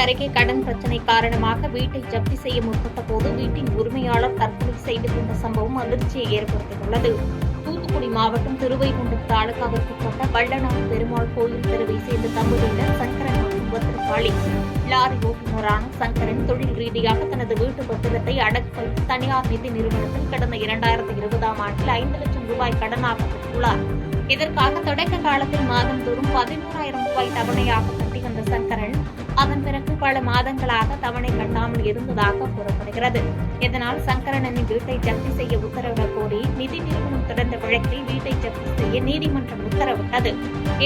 அருகே கடன் பிரச்சினை காரணமாக வீட்டை ஜப்தி செய்ய முற்பட்ட போது வீட்டின் உரிமையாளர் தற்கொலை செய்து கொண்ட சம்பவம் அதிர்ச்சியை ஏற்படுத்தியுள்ளது. தூத்துக்குடி மாவட்டம் திருவைகுண்டம் தாலுகாவிற்குட்பட்ட வல்லநாடு பெருமாள் கோயில் தெருவை சேர்ந்த தம்பதியினர் சங்கரன் மற்றும் பத்திரகாளி. லாரி ஓட்டுநரான சங்கரன் தொழில் ரீதியாக தனது வீட்டு பத்திரத்தை அடகு வைத்து தனியார் நிதி நிறுவனத்தில் கடந்த 2020ஆம் ஆண்டில் 5 லட்சம் ரூபாய் கடனாக பெற்றுள்ளார். இதற்காக தொடக்க காலத்தில் மாதந்தோறும் 11,000 ரூபாய் தவணையாக கட்டி வந்த சங்கரன் அதன் பிறகு பல மாதங்களாக தவணை கட்டாமல் இருந்ததாக கூறப்படுகிறது. இதனால் சங்கரனின் வீட்டை ஜப்தி செய்ய உத்தரவிடக் கோரி நிதி நிறுவனம் தொடர்ந்த வழக்கில் வீட்டை ஜப்தி செய்ய நீதிமன்றம் உத்தரவிட்டது.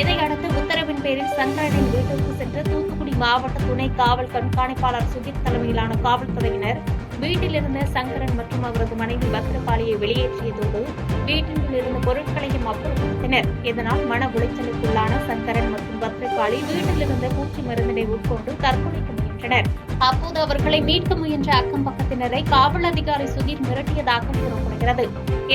இதையடுத்து உத்தரவின் பேரில் சங்கரனின் வீட்டிற்கு சென்ற தூத்துக்குடி மாவட்ட துணை காவல் கண்காணிப்பாளர் சுஜித் தலைமையிலான காவல்துறையினர் வீட்டில் இருந்த சங்கரன் மற்றும் அவரது மனைவி பத்திரகாளியை வெளியேற்றியதோடு வீட்டில் இருந்த பொருட்களையும் அப்புறப்படுத்தினர். இதனால் மன உளைச்சலுக்குள்ளான சங்கரன் மற்றும் பத்திரகாளி வீட்டில் இருந்த பூச்சி மருந்தினை உட்கொண்டு தற்கொலைக்கு முயன்றனர். அப்போது அவர்களை மீட்க முயன்ற அக்கம் பக்கத்தினரை காவல் அதிகாரி சுதீர் மிரட்டியதாக கூறப்படுகிறது.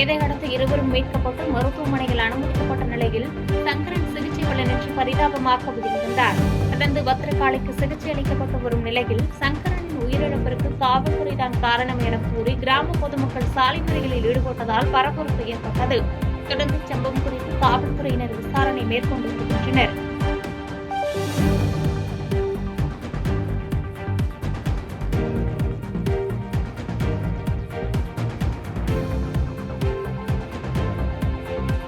இதையடுத்து இருவரும் மீட்கப்பட்டு மருத்துவமனையில் அனுமதிக்கப்பட்ட நிலையில் சங்கரன் சிகிச்சை பலனின்றி பரிதாபமாக உயிரிழந்தார். தொடர்ந்து பத்திரகாளிக்கு சிகிச்சை அளிக்கப்பட்டு வரும் நிலையில் சங்கரனின் உயிரிழப்பிற்கு காவல்துறைதான் காரணம் என கூறி கிராம பொதுமக்கள் சாலை மறியலில் ஈடுபட்டதால் பரபரப்பு ஏற்பட்டது. தொடர்ந்து சம்பவம் குறித்து காவல்துறையினர் விசாரணை மேற்கொண்டு வருகின்றனர்.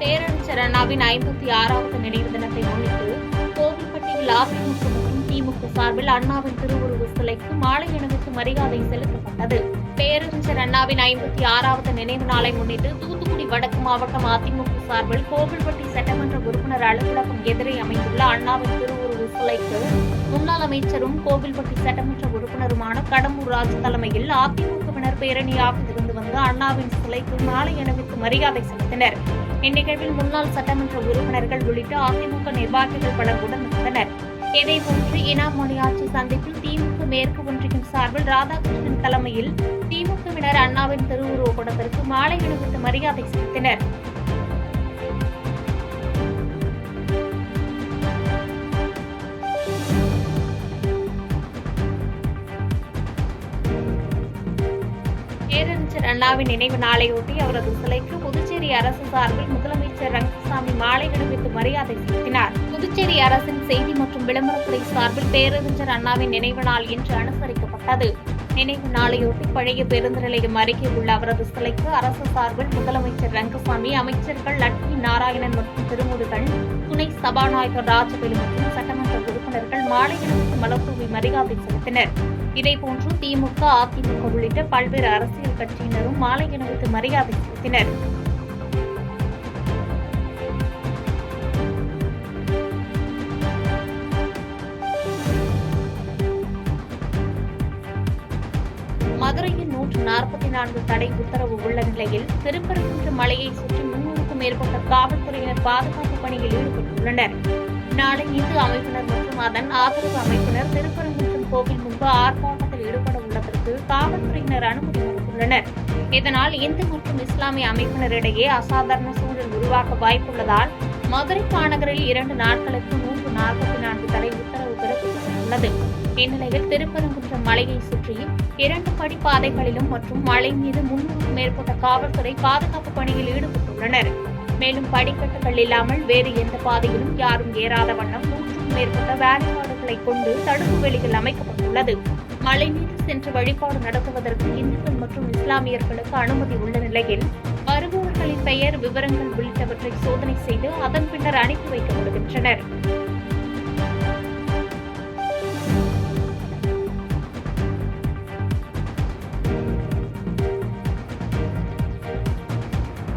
பேரறிஞர் அண்ணாவின் 56வது நினைவு தினத்தை முன்னிட்டு கோவில்பட்டியில் அதிமுக மற்றும் திமுக சார்பில் அண்ணாவின் திருவுருவ சிலைக்கு மாலை அணிவித்து மரியாதை செலுத்தப்பட்டது. பேரறிஞர் அண்ணாவின் 56வது நினைவு நாளை முன்னிட்டு தூத்துக்குடி வடக்கு மாவட்டம் அதிமுக சார்பில் கோவில்பட்டி சட்டமன்ற உறுப்பினர் அலுவலகம் எதிரே அமைந்துள்ள அண்ணாவின் திருவுருவ சிலைக்கு முன்னாள் அமைச்சரும் கோவில்பட்டி சட்டமன்ற உறுப்பினருமான கடம்பூர் ராஜு தலைமையில் அதிமுகவினர் பேரணியாக இருந்து வந்து அண்ணாவின் சிலைக்கு மாலை அணிவித்து மரியாதை செலுத்தினர். இந்நிகழ்வில் முன்னாள் சட்டமன்ற உறுப்பினர்கள் உள்ளிட்ட அதிமுக நிர்வாகிகள் பலர் உடனிருந்தனர். இதேபோன்று இனாம் மணியாட்சி சந்திப்பில் திமுக மேற்கு ஒன்றியம் சார்பில் ராதாகிருஷ்ணன் தலைமையில் திமுகவினர் அண்ணாவின் திருவுருவ படத்திற்கு மாலை அணிவித்து மரியாதை செலுத்தினர். பேரறிஞர் அண்ணாவின் நினைவு நாளையொட்டி அவரது சிலைக்கு புதுச்சேரி அரசு சார்பில் முதலமைச்சர் ரங்கசாமி மாலை அணிவித்து மரியாதை செலுத்தினார். புதுச்சேரி அரசின் செய்தி மற்றும் விளம்பரத்துறை சார்பில் பேரறிஞர் அண்ணாவின் நினைவு நாள் இன்று அனுசரிக்கப்பட்டது. நினைவு நாளையொட்டி பழைய பேருந்து நிலையம் அருகே உள்ள அவரது சிலைக்கு அரசு சார்பில் முதலமைச்சர் ரங்கசாமி, அமைச்சர்கள் லட்சுமி நாராயணன் மற்றும் திருமுருகன், துணை சபாநாயகர் ராஜவேலு மற்றும் சட்டமன்ற உறுப்பினர்கள் மாலை அணிவித்து மலர்தூவி மரியாதை செலுத்தினர். இதேபோன்று திமுக, அதிமுக உள்ளிட்ட பல்வேறு அரசியல் கட்சியினரும் மாலை அணிவித்து மரியாதை செலுத்தினர். மதுரையில் 144 தடை உத்தரவு உள்ள நிலையில் திருப்பரங்குன்றம் மலையை சுற்றி 300க்கும் மேற்பட்ட காவல்துறையினர் பாதுகாப்பு பணியில் ஈடுபட்டுள்ளனர். நாளை இந்து அமைப்பினர் மற்றும் அதன் ஆதரவு அமைப்பினர் திருப்பரங்குன்றம் கோவில் முன்பு ஆர்ப்பாட்டத்தில் ஈடுபட உள்ளதற்கு காவல்துறையினர் அனுமதி மறுத்துள்ளனர். இதனால் இந்து மற்றும் இஸ்லாமிய அமைப்பினரிடையே அசாதாரண சூழல் உருவாக வாய்ப்புள்ளதால் மதுரை மாநகரில் 2 நாட்களுக்கு 144 தடை உத்தரவு பிறப்பிக்கப்பட்டுள்ளது. இந்நிலையில் திருப்பரங்குன்றம் மலையை சுற்றி 2 படிப்பாதைகளிலும் மற்றும் மலை மீது 300க்கும் மேற்பட்ட காவல்துறை பாதுகாப்பு பணியில் ஈடுபட்டுள்ளனர். மேலும் படிக்கட்டுகள் இல்லாமல் வேறு எந்த பாதையிலும் யாரும் ஏறாத வண்ணம் 100க்கும் மேற்பட்ட வேலைப்பாடுகளை கொண்டு தடுப்பு வேலிகள் அமைக்கப்பட்டுள்ளது. மலை மீது சென்று வழிபாடு நடத்துவதற்கு இந்துக்கள் மற்றும் இஸ்லாமியர்களுக்கு அனுமதி உள்ள நிலையில் வருபவர்களின் பெயர், விவரங்கள் உள்ளிட்டவற்றை சோதனை செய்து அதன் பின்னர் அனுப்பி வைக்கப்படுகின்றனர்.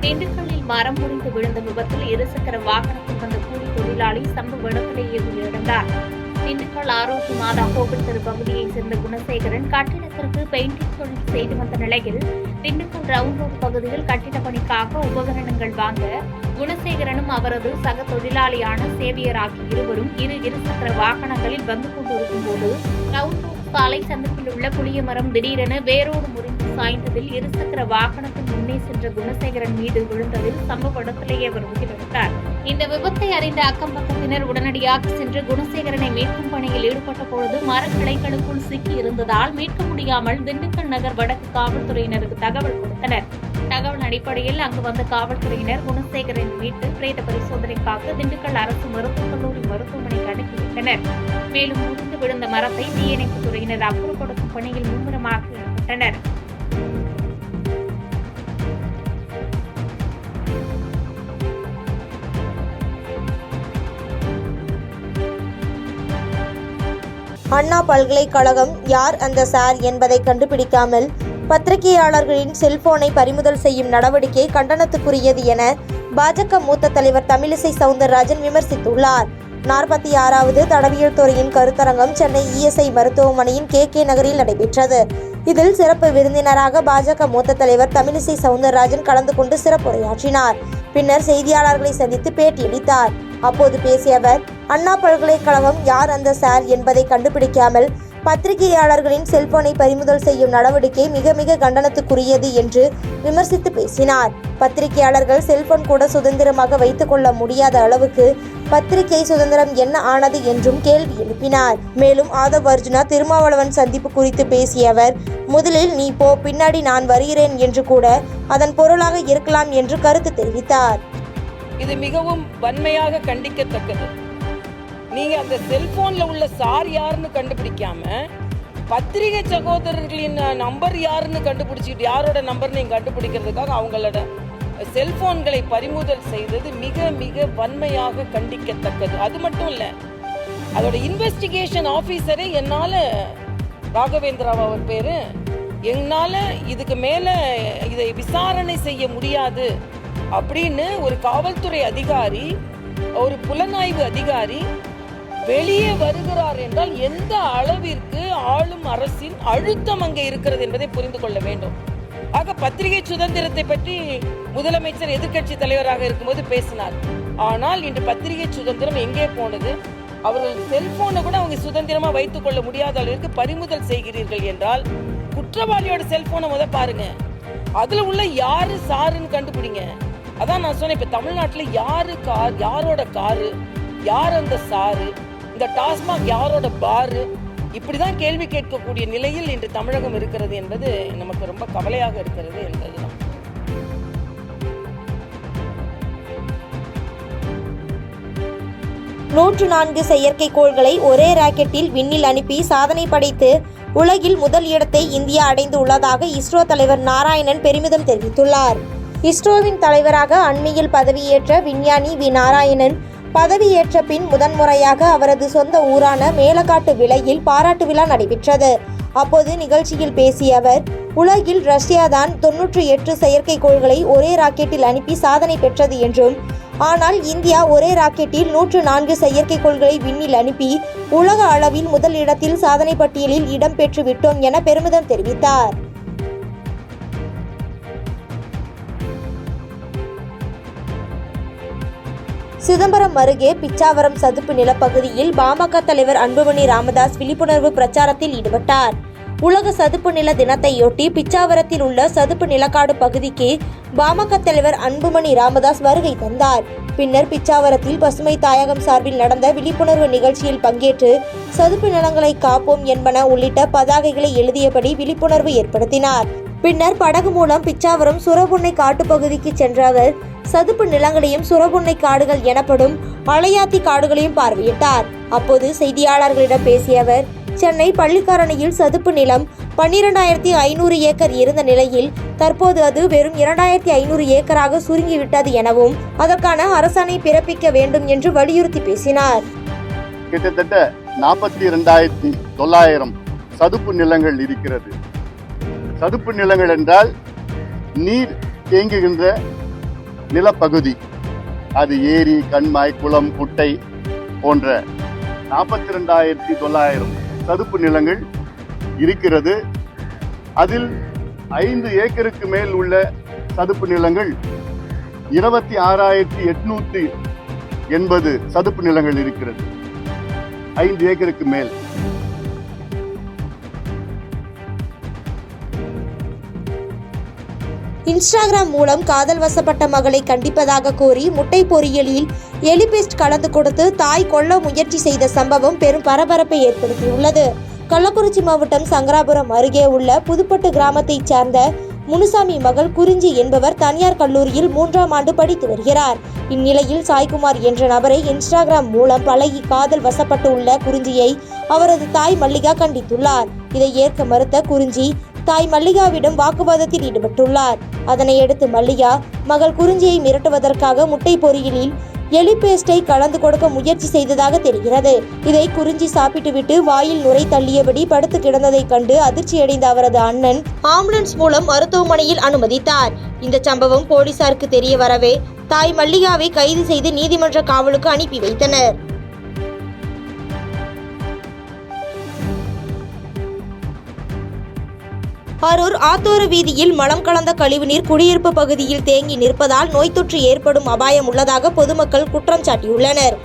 திண்டுக்கல்லில் மரம் முறிந்து விழுந்த விபத்தில் 2 சக்கர வாகனத்தில் வந்த கூலி தொழிலாளி சம்பவ இடத்திலேயே உயிரிழந்தார். திண்டுக்கல் ஆரோக்கிய மாதா கோவில் தெரு பகுதியைச் சேர்ந்த குணசேகரன் கட்டிடத்திற்கு பெயிண்டிங் தொழில் செய்து வந்த நிலையில் திண்டுக்கல் ரவுண்ட் ரோடு பகுதியில் கட்டிட பணிக்காக உபகரணங்கள் வாங்க குணசேகரனும் அவரது சக தொழிலாளியான சேவியர் ஆகிய இருவரும் இரு சக்கர வாகனங்களில் வந்து கொண்டிருக்கும் போது ரவுண்ட் ரோடு சாலை சந்திப்பில் உள்ள புளிய மரம் திடீரென வேரோடு முறிந்து சாய்ந்ததில் 2 சக்கர வாகனத்தின் முன்னே சென்ற குணசேகரன் மீது விழுந்ததில் சம்பவ இடத்திலேயே அவர் உயிரிழந்தார். இந்த விபத்தை அறிந்த அக்கம் பக்கத்தினர் உடனடியாக சென்று குணசேகரனை மீட்கும் பணியில் ஈடுபட்ட பொழுது மரக்கிளைகளுக்குள் சிக்கி இருந்ததால் மீட்க முடியாமல் திண்டுக்கல் நகர் வடக்கு காவல்துறையினருக்கு தகவல் கொடுத்தனர். தகவல் அடிப்படையில் அங்கு வந்த காவல்துறையினர் குணசேகரனை மீட்டு பிரேத பரிசோதனைக்காக திண்டுக்கல் அரசு மருத்துவக் கல்லூரி மருத்துவமனைக்கு அனுப்பி வைத்தனர். மேலும் முறிந்து விழுந்த மரத்தை தீயணைப்பு துறையினர் அப்புறப்படுத்தும் பணியில் மும்முரமாக ஈடுபட்டனர். அண்ணா பல்கலைக்கழகம் யார் அந்த சார் என்பதை கண்டுபிடிக்காமல் பத்திரிகையாளர்களின் செல்போனை பறிமுதல் செய்யும் நடவடிக்கை கண்டனத்துக்குரியது என பாஜக மூத்த தலைவர் தமிழிசை சவுந்தரராஜன் விமர்சித்துள்ளார். 46வது தடவியல் துறையின் கருத்தரங்கம் சென்னை இஎஸ்ஐ மருத்துவமனையின் கே நகரில் நடைபெற்றது. இதில் சிறப்பு விருந்தினராக பாஜக மூத்த தலைவர் தமிழிசை சவுந்தரராஜன் கலந்து கொண்டு சிறப்புரையாற்றினார். பின்னர் செய்தியாளர்களை சந்தித்து பேட்டியளித்தார். அப்போது பேசிய அவர், அண்ணா பல்கலைக்கழகம் யார் அந்த சார் என்பதை கண்டுபிடிக்காமல் பத்திரிகையாளர்களின் செல்போனை பறிமுதல் செய்யும் நடவடிக்கை மிக மிக கண்டனத்துக்குரியது என்று விமர்சித்து பேசினார். பத்திரிகையாளர்கள் செல்போன் கூட சுதந்திரமாக வைத்துக் கொள்ள முடியாத அளவுக்கு பத்திரிகை சுதந்திரம் என்ன ஆனது என்றும் கேள்வி எழுப்பினார். மேலும் ஆதவ் அர்ஜுனா திருமாவளவன் சந்திப்பு குறித்து பேசிய அவர், முதலில் நீ போ, பின்னாடி நான் வருகிறேன் என்று கூட அதன் பொருளாக இருக்கலாம் என்று கருத்து தெரிவித்தார். இது மிகவும் வன்மையாக கண்டிக்கத்தக்கது. நீங்க அந்த செல்போன்ல உள்ள சார் யாருன்னு கண்டுபிடிக்காம பத்திரிகை சகோதரர்களின் நம்பர் யாருன்னு கண்டுபிடிச்சிட்டு யாரோட நம்பர் நீங்க கண்டுபிடிக்கிறதுக்காக அவங்களோட செல்போன்களை பறிமுதல் செய்தது மிக மிக வன்மையாக கண்டிக்கத்தக்கது. அது மட்டும் இல்ல, அதோட இன்வெஸ்டிகேஷன் ஆபீசரே என்னால ராகவேந்திரா அவர் பேரு, என்னால இதுக்கு மேல இதை விசாரணை செய்ய முடியாது அப்படின்னு ஒரு காவல்துறை அதிகாரி, ஒரு புலனாய்வு அதிகாரி வெளியே வருகிறார் என்றால் எந்த அளவிற்கு ஆளும் அரசின் அழுத்தம் அங்கே இருக்கிறது என்பதை புரிந்து கொள்ள வேண்டும். ஆக பத்திரிகை சுதந்திரத்தை பற்றி முதலமைச்சர் எதிர்க்கட்சி தலைவராக இருக்கும்போது பேசினார். ஆனால் இன்று பத்திரிகை சுதந்திரம் எங்கே போனது? அவர்கள் செல்போனை கூட அவங்க சுதந்திரமா வைத்துக் கொள்ள முடியாத அளவிற்கு பறிமுதல் செய்கிறீர்கள் என்றால் குற்றவாளியோட செல்போனை பாருங்க, அதுல உள்ள யாரு சாருன்னு கண்டுபிடிங்க. அதான் நான் சொன்னேன், இப்ப தமிழ்நாட்டுல யாரு கார், யாரோட காரு, யார் அந்த சாரு, இந்த டாஸ்மாக் யாரோட பாரு, இப்படிதான் கேள்வி கேட்கக்கூடிய நிலையில் இன்று தமிழகம் இருக்கிறது என்பது நமக்கு ரொம்ப கவலையாக இருக்கிறது என்பதுதான். நூற்று 4 செயற்கைக்கோள்களை ஒரே ராக்கெட்டில் விண்ணில் அனுப்பி சாதனை படைத்து உலகில் முதல் இடத்தை இந்தியா அடைந்து உள்ளதாக இஸ்ரோ தலைவர் நாராயணன் பெருமிதம் தெரிவித்துள்ளார். இஸ்ரோவின் தலைவராக அண்மையில் பதவியேற்ற விஞ்ஞானி வி நாராயணன் பதவியேற்ற பின் முதன்முறையாக அவரது சொந்த ஊரான மேலக்காட்டு விளையில் பாராட்டு விழா நடைபெற்றது. அப்போது நிகழ்ச்சியில் பேசிய அவர், உலகில் ரஷ்யா தான் 98 செயற்கைக்கோள்களை ஒரே ராக்கெட்டில் அனுப்பி சாதனை பெற்றது என்றும், ஆனால் இந்தியா ஒரே ராக்கெட்டில் 104 செயற்கைக்கோள்களை விண்ணில் அனுப்பி உலக அளவில் முதல் இடத்தில் சாதனை பட்டியலில் இடம் பெற்று விட்டோம் என பெருமிதம் தெரிவித்தார். சிதம்பரம் அருகே பிச்சாவரம் சதுப்பு நிலப்பகுதியில் பாமக தலைவர் அன்புமணி ராமதாஸ் விழிப்புணர்வு பிரச்சாரத்தில் ஈடுபட்டார். உலக சதுப்பு நில தினத்தையொட்டி பிச்சாவரத்தில் உள்ள சதுப்பு நிலக்காடு பகுதிக்கு பாமக தலைவர் அன்புமணி ராமதாஸ் வருகை தந்தார். பின்னர் பிச்சாவரத்தில் பசுமை தாயகம் சார்பில் நடந்த விழிப்புணர்வு நிகழ்ச்சியில் பங்கேற்று சதுப்பு நிலங்களை காப்போம் என்பன உள்ளிட்ட பதாகைகளை எழுதியபடி விழிப்புணர்வு ஏற்படுத்தினார். பின்னர் படகு மூலம் பிச்சாவரம் சுரபுன்னை காட்டுப்பகுதிக்கு சென்ற அவர் சதுப்பு நிலங்களையும் சுரபுன்னை காடுகள் எனப்படும் அலையாத்தி காடுகளையும் பார்வையிட்டார். அப்போது செய்தியாளர்களிடம் பேசிய அவர், சென்னை பள்ளிக்கரணையில் சதுப்பு நிலம் 12,500 ஏக்கர் இருந்த நிலையில் தற்போது அது வெறும் 2,500 ஏக்கராக சுருங்கிவிட்டது எனவும் அதற்கான அரசாணை பிறப்பிக்க வேண்டும் என்று வலியுறுத்தி பேசினார். கிட்டத்தட்ட 42,900 சதுப்பு நிலங்கள் இருக்கிறது. சதுப்பு நிலங்கள் என்றால் நீர் தேங்குகின்ற நிலப்பகுதி. அது ஏரி, கண்மாய், குளம், குட்டை போன்ற 42,900 சதுப்பு நிலங்கள் இருக்கிறது. அதில் 5 ஏக்கருக்கு மேல் உள்ள சதுப்பு நிலங்கள் 26,880 சதுப்பு நிலங்கள் இருக்கிறது. 5 ஏக்கருக்கு மேல். இன்ஸ்டாகிராம் மூலம் காதல் வசப்பட்ட மகளை கண்டிப்பதாக கோரி முட்டை பொரியலில் எலிபெஸ்ட் கலந்து கொடுத்து தாய் கொல்ல முயற்சி செய்த சம்பவம் பெரும் பரபரப்பை ஏற்படுத்தியுள்ளது. கள்ளக்குறிச்சி மாவட்டம் சங்கராபுரம் அருகே உள்ள புதுப்பட்டு கிராமத்தைச் சார்ந்த முனுசாமி மகள் குறிஞ்சி என்பவர் தனியார் கல்லூரியில் 3ஆம் ஆண்டு படித்து வருகிறார். இந்நிலையில் சாய்குமார் என்ற நபரை இன்ஸ்டாகிராம் மூலம் பழகி காதல் வசப்பட்டு உள்ள குறிஞ்சியை அவரது தாய் மல்லிகா கண்டித்துள்ளார். இதை ஏற்க மறுத்த குறிஞ்சி தாய் மல்லிகாவிடம் வாக்குவாதத்தில் ஈடுபட்டுள்ளார். அதனையடுத்து மல்லிகா மகள் குறிஞ்சியை மிரட்டுவதற்காக முட்டை பொரியலில் எலிபேஸ்டை கலந்து கொடுக்க முயற்சி செய்ததாக தெரிகிறது. இதை குறிஞ்சி சாப்பிட்டுவிட்டு வாயில் நுரை தள்ளியபடி படுத்து கிடந்ததை கண்டு அதிர்ச்சியடைந்த அவரது அண்ணன் ஆம்புலன்ஸ் மூலம் மருத்துவமனையில் அனுமதித்தார். இந்த சம்பவம் போலீசாருக்கு தெரிய வரவே தாய் மல்லிகாவை கைது செய்து நீதிமன்ற காவலுக்கு அனுப்பி வைத்தனர். அரூர் ஆத்தோர வீதியில் மலம் கலந்த கழிவுநீர் குடியிருப்பு பகுதியில் தேங்கி நிற்பதால் நோய் தொற்று ஏற்படும் அபாயம் உள்ளதாக பொதுமக்கள் குற்றம் சாட்டியுள்ளனர்.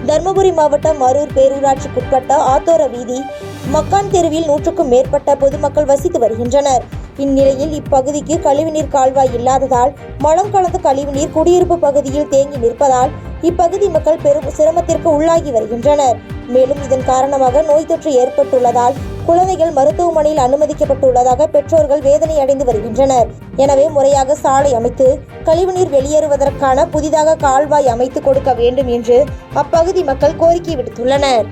தர்மபுரி மாவட்டம் அரூர் பேரூராட்சிக்குட்பட்ட ஆத்தோர வீதி மக்கான் தெருவில் 100க்கும் மேற்பட்ட பொதுமக்கள் வசித்து வருகின்றனர். இந்நிலையில் இப்பகுதிக்கு கழிவுநீர் கால்வாய் இல்லாததால் மலம் கலந்த கழிவுநீர் குடியிருப்பு பகுதியில் தேங்கி நிற்பதால் இப்பகுதி மக்கள் பெரும் சிரமத்திற்கு உள்ளாகி வருகின்றனர். மேலும் இதன் காரணமாக நோய் தொற்று ஏற்பட்டுள்ளதால் குழந்தைகள் மருத்துவமனையில் அனுமதிக்கப்பட்டுள்ளதாக பெற்றோர்கள் வேதனை அடைந்து வருகின்றனர். எனவே முறையாக சாலை அமைத்து கழிவுநீர் வெளியேறுவதற்கான புதிதாக கால்வாய் அமைத்து கொடுக்க வேண்டும் என்று அப்பகுதி மக்கள் கோரிக்கை விடுத்துள்ளனர்.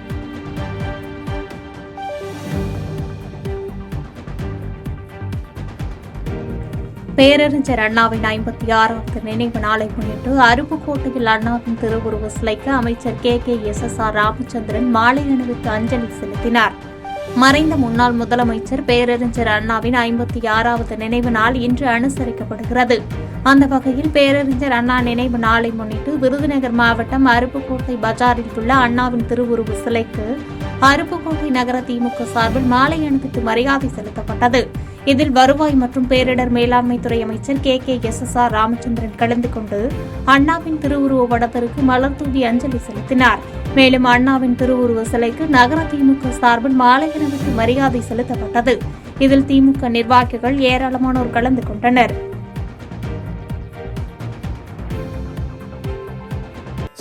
பேரறிஞர் அண்ணாவின் 56வது நினைவு நாளை முன்னிட்டு அருப்புக்கோட்டையில் அண்ணாவின் திருவுருவ சிலைக்கு அமைச்சர் KKSSR ராமச்சந்திரன் மாலை அணிவித்து அஞ்சலி செலுத்தினார். மறைந்த முன்னாள் முதலமைச்சர் பேரறிஞர் அண்ணாவின் 56வது நினைவு நாள் இன்று அனுசரிக்கப்படுகிறது. அந்த வகையில் பேரறிஞர் அண்ணா நினைவு நாளை முன்னிட்டு விருதுநகர் மாவட்டம் அருப்புக்கோட்டை பஜாரில் உள்ள அண்ணாவின் திருவுருவ சிலைக்கு அருப்புக்கோட்டை நகர திமுக சார்பில் மாலை அணிவித்து மரியாதை செலுத்தப்பட்டது. இதில் வருவாய் மற்றும் பேரிடர் மேலாண்மை துறை அமைச்சர் KKSSR ராமச்சந்திரன் கலந்து கொண்டு அண்ணாவின் திருவுருவ படத்திற்கு மலர் தூவி அஞ்சலி செலுத்தினார். மேலும் அண்ணாவின் திருவுருவ சிலைக்கு நகர திமுக சார்பில் மாலை அணிவித்து மரியாதை செலுத்தப்பட்டது. இதில் திமுக நிர்வாகிகள் ஏராளமானோர் கலந்து கொண்டனர்.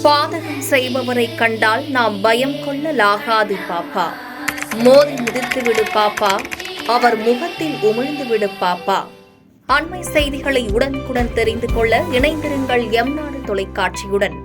பாதகம் செய்பவரை கண்டால் நாம் பயம் கொள்ளலாகாது பாப்பா. மோதி மிதித்து விடு பாப்பா, அவர் முகத்தில் உமிழ்ந்து விடு பாப்பா. அண்மை செய்திகளை உடனுக்குடன் தெரிந்து கொள்ள இணைந்திருங்கள் எம் நாடு தொலைக்காட்சியுடன்.